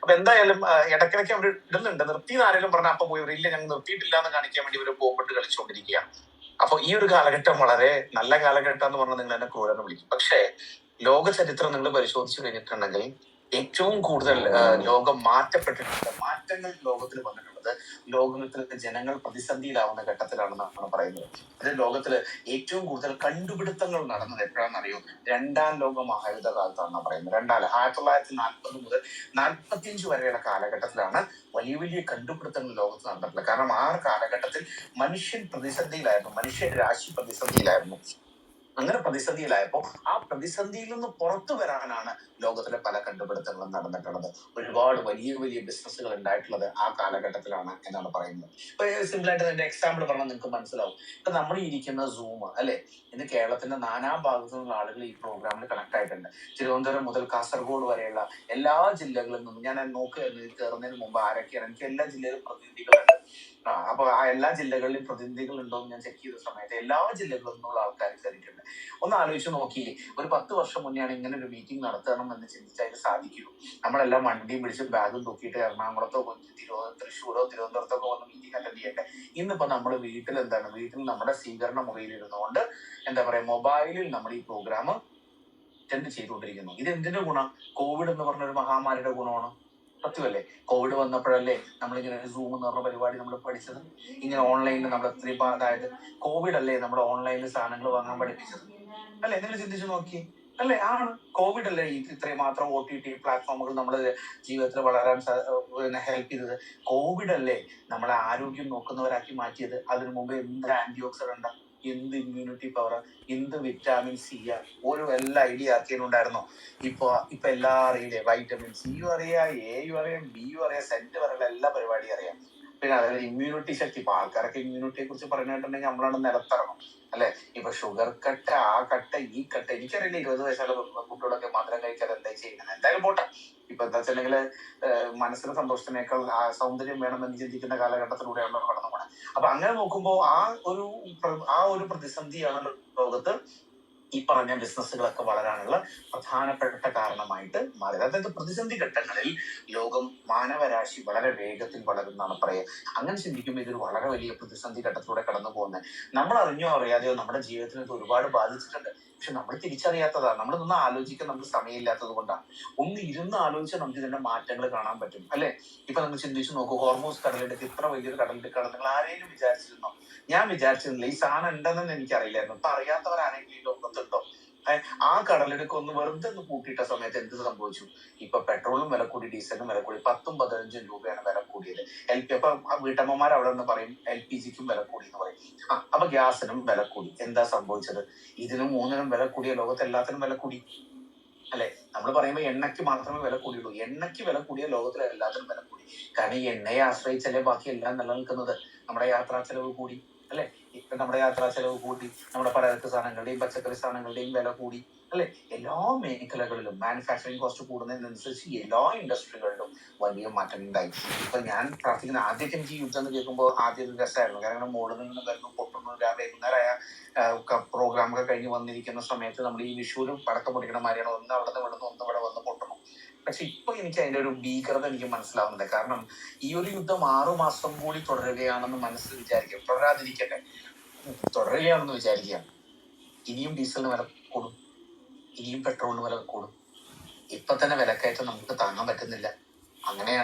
അപ്പൊ എന്തായാലും ഇടയ്ക്കിടയ്ക്ക് അവർ ഇടുന്നുണ്ട്. നിർത്തിയെന്ന് ആരെങ്കിലും പറഞ്ഞാൽ അപ്പൊ പോയി ഇല്ല ഞങ്ങൾ നിർത്തിയിട്ടില്ല എന്ന് കാണിക്കാൻ വേണ്ടി ഇവർ ബോംബിട്ട് കളിച്ചുകൊണ്ടിരിക്കുകയാണ്. അപ്പൊ ഈ ഒരു കാലഘട്ടം വളരെ നല്ല കാലഘട്ടം എന്ന് പറഞ്ഞാൽ നിങ്ങൾ എന്നെ ക്രൂരെന്ന് വിളിക്കും. പക്ഷേ ലോക ചരിത്രം നിങ്ങൾ പരിശോധിച്ചു കഴിഞ്ഞിട്ടുണ്ടെങ്കിൽ ഏറ്റവും കൂടുതൽ ലോകം മാറ്റപ്പെട്ടിട്ടുണ്ട്, മാറ്റങ്ങൾ ലോകത്തിൽ വന്നിട്ടുള്ളത് ലോകത്തിലെ ജനങ്ങൾ പ്രതിസന്ധിയിലാവുന്ന ഘട്ടത്തിലാണെന്നാണ് പറയുന്നത്. അത് ലോകത്തില് ഏറ്റവും കൂടുതൽ കണ്ടുപിടുത്തങ്ങൾ നടന്നത് എപ്പോഴാണെന്നറിയോ? രണ്ടാം ലോക മഹായുദ്ധ കാലത്താണെന്നാണ് പറയുന്നത്. 1940 മുതൽ 45 വരെയുള്ള കാലഘട്ടത്തിലാണ് വലിയ വലിയ കണ്ടുപിടുത്തങ്ങൾ ലോകത്ത് നടന്നിട്ടുള്ളത്. കാരണം ആ കാലഘട്ടത്തിൽ മനുഷ്യൻ പ്രതിസന്ധിയിലായിരുന്നു, മനുഷ്യരാശി പ്രതിസന്ധിയിലായിരുന്നു. അങ്ങനെ പ്രതിസന്ധിയിലായപ്പോ ആ പ്രതിസന്ധിയിൽ നിന്ന് പുറത്തു വരാനാണ് ലോകത്തിലെ പല കണ്ടുപിടുത്തങ്ങളും നടന്നിട്ടുള്ളത്. ഒരുപാട് വലിയ വലിയ ബിസിനസ്സുകൾ ഉണ്ടായിട്ടുള്ളത് ആ കാലഘട്ടത്തിലാണ് എന്നാണ് പറയുന്നത്. ഇപ്പൊ സിമ്പിൾ ആയിട്ട് എന്റെ എക്സാമ്പിൾ പറഞ്ഞാൽ നിങ്ങൾക്ക് മനസ്സിലാവും. ഇപ്പൊ നമ്മൾ ഇരിക്കുന്ന സൂം അല്ലെ, ഇന്ന് കേരളത്തിന്റെ നാനാ ഭാഗത്തു നിന്നുള്ള ആളുകൾ ഈ പ്രോഗ്രാമിൽ കണക്ട് ആയിട്ടുണ്ട്. തിരുവനന്തപുരം മുതൽ കാസർഗോഡ് വരെയുള്ള എല്ലാ ജില്ലകളിൽ നിന്നും ഞാൻ കയറുന്നതിന് മുമ്പ് ആരൊക്കെയാണ്, എനിക്ക് എല്ലാ ജില്ലയിലും പ്രതിനിധികളുണ്ട്. അപ്പൊ ആ എല്ലാ ജില്ലകളിലും പ്രതിനിധികൾ ഉണ്ടോ എന്ന് ഞാൻ ചെക്ക് ചെയ്ത സമയത്ത് എല്ലാ ജില്ലകളിൽ നിന്നുള്ള ആൾക്കാർ കയറിയിട്ടുണ്ട്. ഒന്ന് ആലോചിച്ച് നോക്കി, ഒരു 10 വർഷം മുന്നെയാണ് ഇങ്ങനെ ഒരു മീറ്റിംഗ് നടത്തണം എന്ന് ചിന്തിച്ചാൽ ഇത് സാധിക്കുമോ? നമ്മളെല്ലാം വണ്ടിയും പിടിച്ച് ബാഗും തൂക്കിയിട്ട് എറണാകുളത്തോ തൃശ്ശൂരോ തിരുവനന്തപുരത്തൊക്കെ വന്ന് മീറ്റിംഗ് അറ്റൻഡ് ചെയ്യട്ടെ. ഇന്നിപ്പോ നമ്മുടെ വീട്ടിൽ നമ്മുടെ സ്വീകരണ മുറിയിൽ ഇരുന്നുകൊണ്ട് മൊബൈലിൽ നമ്മൾ ഈ പ്രോഗ്രാം അറ്റൻഡ് ചെയ്തുകൊണ്ടിരിക്കുന്നു. ഇത് എന്തിന്റെ ഗുണം? കോവിഡ് എന്ന് പറഞ്ഞ ഒരു മഹാമാരിയുടെ ഗുണമാണ്. സത്യമല്ലേ? കോവിഡ് വന്നപ്പോഴല്ലേ നമ്മളിങ്ങനെ സൂം എന്ന് പറഞ്ഞ പരിപാടി നമ്മൾ പഠിച്ചത്. ഇങ്ങനെ ഓൺലൈനിൽ നമ്മൾ എത്രയും, അതായത് കോവിഡ് അല്ലേ നമ്മുടെ ഓൺലൈനിൽ സാധനങ്ങൾ വാങ്ങാൻ പഠിപ്പിച്ചത് അല്ലെ? നിങ്ങൾ ചിന്തിച്ചു നോക്കി അല്ലെ? ആണ് കോവിഡ് അല്ലേ ഇത്രയും മാത്രം OTT പ്ലാറ്റ്ഫോമുകൾ നമ്മുടെ ജീവിതത്തിൽ വളരാൻ ഹെൽപ്പ് ചെയ്തത്? കോവിഡ് അല്ലേ നമ്മളെ ആരോഗ്യം നോക്കുന്നവരാക്കി മാറ്റിയത്? അതിനു മുമ്പ് എന്ത് ആന്റി ഓക്സിഡന്റ്, എന്ത് ഇമ്മ്യൂണിറ്റി പവർ, എന്ത് വിറ്റാമിൻ സി, ഒരു എല്ലാ ഐഡിയ ആക്കിയിട്ടുണ്ടായിരുന്നോ? ഇപ്പൊ എല്ലാം അറിയില്ലേ? വൈറ്റമിൻ സിയും അറിയാം, എയും അറിയാം, ബിയും അറിയാം, സെന്റ് വരെയുള്ള എല്ലാ പരിപാടിയും അറിയാം. പിന്നെ അതായത് ഇമ്മ്യൂണിറ്റി ശക്തി. ഇപ്പൊ ആൾക്കാരൊക്കെ ഇമ്മ്യൂണിറ്റിയെ കുറിച്ച് പറഞ്ഞിട്ടുണ്ടെങ്കിൽ നമ്മളാണ് നിലത്തിറങ്ങും അല്ലെ? ഇപ്പൊ ഷുഗർ കട്ട, ആ കട്ട, ഈ കട്ട. എനിക്കറിയില്ല 20 വയസ്സുള്ള കുട്ടികളൊക്കെ മധുരം കഴിക്കാതെ എന്താ ചെയ്യുന്നത്. എന്തായാലും പോട്ടെ. ഇപ്പൊ എന്താ വെച്ചിട്ടുണ്ടെങ്കിൽ മനസ്സിന് സന്തോഷത്തിനേക്കാൾ സൗന്ദര്യം വേണമെന്ന് ചിന്തിക്കുന്ന കാലഘട്ടത്തിലൂടെയാണ് കടന്നു പോണത്. അപ്പൊ അങ്ങനെ നോക്കുമ്പോ ആ ഒരു പ്രതിസന്ധിയാണ് ലോകത്ത് ഈ പറഞ്ഞ ബിസിനസ്സുകളൊക്കെ വളരാനുള്ള പ്രധാനപ്പെട്ട കാരണമായിട്ട് മാറിയത്. അതായത് പ്രതിസന്ധി ഘട്ടങ്ങളിൽ ലോകം, മാനവരാശി വളരെ വേഗത്തിൽ വളരുന്നതാണ് പറയുക. അങ്ങനെ ചിന്തിക്കുമ്പോൾ ഇതൊരു വളരെ വലിയ പ്രതിസന്ധി ഘട്ടത്തിലൂടെ കടന്നു പോകുന്നത് നമ്മൾ അറിഞ്ഞോ അറിയാതെയോ നമ്മുടെ ജീവിതത്തിന് ഇത് ഒരുപാട് ബാധിച്ചിട്ടുണ്ട്. പക്ഷെ നമ്മൾ തിരിച്ചറിയാത്തതാണ്. നമ്മളൊന്നും ആലോചിക്കാൻ നമുക്ക് സമയമില്ലാത്തത് കൊണ്ടാണ്. ഒന്ന് ഇരുന്ന് ആലോചിച്ചാൽ നമുക്ക് ഇതിന്റെ മാറ്റങ്ങൾ കാണാൻ പറ്റും അല്ലെ? ഇപ്പൊ നമ്മൾ ചിന്തിച്ചു നോക്കൂ, ഹോർമോസ് കടലെടുക്ക് ഇത്ര വലിയൊരു കടലെടുക്കാണ് നിങ്ങൾ ആരെങ്കിലും വിചാരിച്ചിരുന്നോ? ഞാൻ വിചാരിച്ചിരുന്നില്ല. ഈ സാധനം ഉണ്ടെന്ന് എനിക്കറിയില്ലായിരുന്നു. ഇപ്പൊ അറിയാത്തവരാണെങ്കിൽ ഈ ലോകത്തുണ്ടോ? ആ കടലെടുക്ക് ഒന്ന് വെറുതെ ഒന്ന് കൂട്ടിയിട്ട സമയത്ത് എന്ത് സംഭവിച്ചു? ഇപ്പൊ പെട്രോളും വില കൂടി, ഡീസലിനും വില കൂടി, 10-15 രൂപയാണ് വില കൂടിയത്. അപ്പൊ വീട്ടമ്മമാർ അവിടെ നിന്ന് പറയും LPGക്കും വില കൂടി എന്ന് പറയും. അപ്പൊ ഗ്യാസിനും വില കൂടി. എന്താ സംഭവിച്ചത്? ഇതിനും 3നും വില കൂടിയ ലോകത്ത് എല്ലാത്തിനും വില കൂടി അല്ലെ? നമ്മൾ പറയുമ്പോൾ എണ്ണയ്ക്ക് മാത്രമേ വില കൂടിയുള്ളൂ. എണ്ണയ്ക്ക് വില കൂടിയ ലോകത്തിലെ എല്ലാത്തിനും വില കൂടി. കാരണം ഈ എണ്ണയെ ആശ്രയിച്ചല്ലേ ബാക്കി എല്ലാം നിലനിൽക്കുന്നത്. നമ്മുടെ യാത്രാ ചെലവ് കൂടി അല്ലെ? ഇപ്പൊ നമ്മുടെ യാത്രാ ചെലവ് കൂടി, നമ്മുടെ പലചരക്ക് സാധനങ്ങളുടെയും പച്ചക്കറി സാധനങ്ങളുടെയും വില കൂടി അല്ലെ? എല്ലാ മേഖലകളിലും മാനുഫാക്ചറിങ് കോസ്റ്റ് കൂടുന്നതിനനുസരിച്ച് എല്ലാ ഇൻഡസ്ട്രികളിലും വലിയ മാറ്റം ഉണ്ടായി. ഇപ്പൊ ഞാൻ പ്രാർത്ഥിക്കുന്ന, ആദ്യമൊക്കെ എനിക്ക് യുദ്ധം എന്ന് കേൾക്കുമ്പോൾ ആദ്യം ഒരു രസമായിരുന്നു. കാരണം മുകളിൽ നിന്ന് വരുന്നു, പൊട്ടുന്നു, വൈകുന്നേരമായ പ്രോഗ്രാമൊക്കെ കഴിഞ്ഞ് വന്നിരിക്കുന്ന സമയത്ത് നമ്മൾ ഈ വിഷുവിലും പടക്കം പൊടിക്കണ മാതിരിയാണ്. ഒന്ന് അവിടെ നിന്ന് വിടുന്നു, ഒന്ന് ഇവിടെ വന്ന് പൊട്ടണം. പക്ഷെ ഇപ്പൊ എനിക്ക് അതിന്റെ ഒരു ഭീകരത എനിക്ക് മനസ്സിലാവുന്നില്ല. കാരണം ഈ ഒരു യുദ്ധം 6 മാസം കൂടി തുടരുകയാണെന്ന് മനസ്സിൽ വിചാരിക്കുക, തുടരാതിരിക്കട്ടെ, തുടരുകയാണെന്ന് വിചാരിക്കുക. ഇനിയും ഡീസലിന് വില കൂടും, ഇനിയും പെട്രോളിന് വില കൂടും. ഇപ്പൊ തന്നെ വിലക്കയറ്റം നമുക്ക് താങ്ങാൻ പറ്റുന്നില്ല. അങ്ങനെയാണ്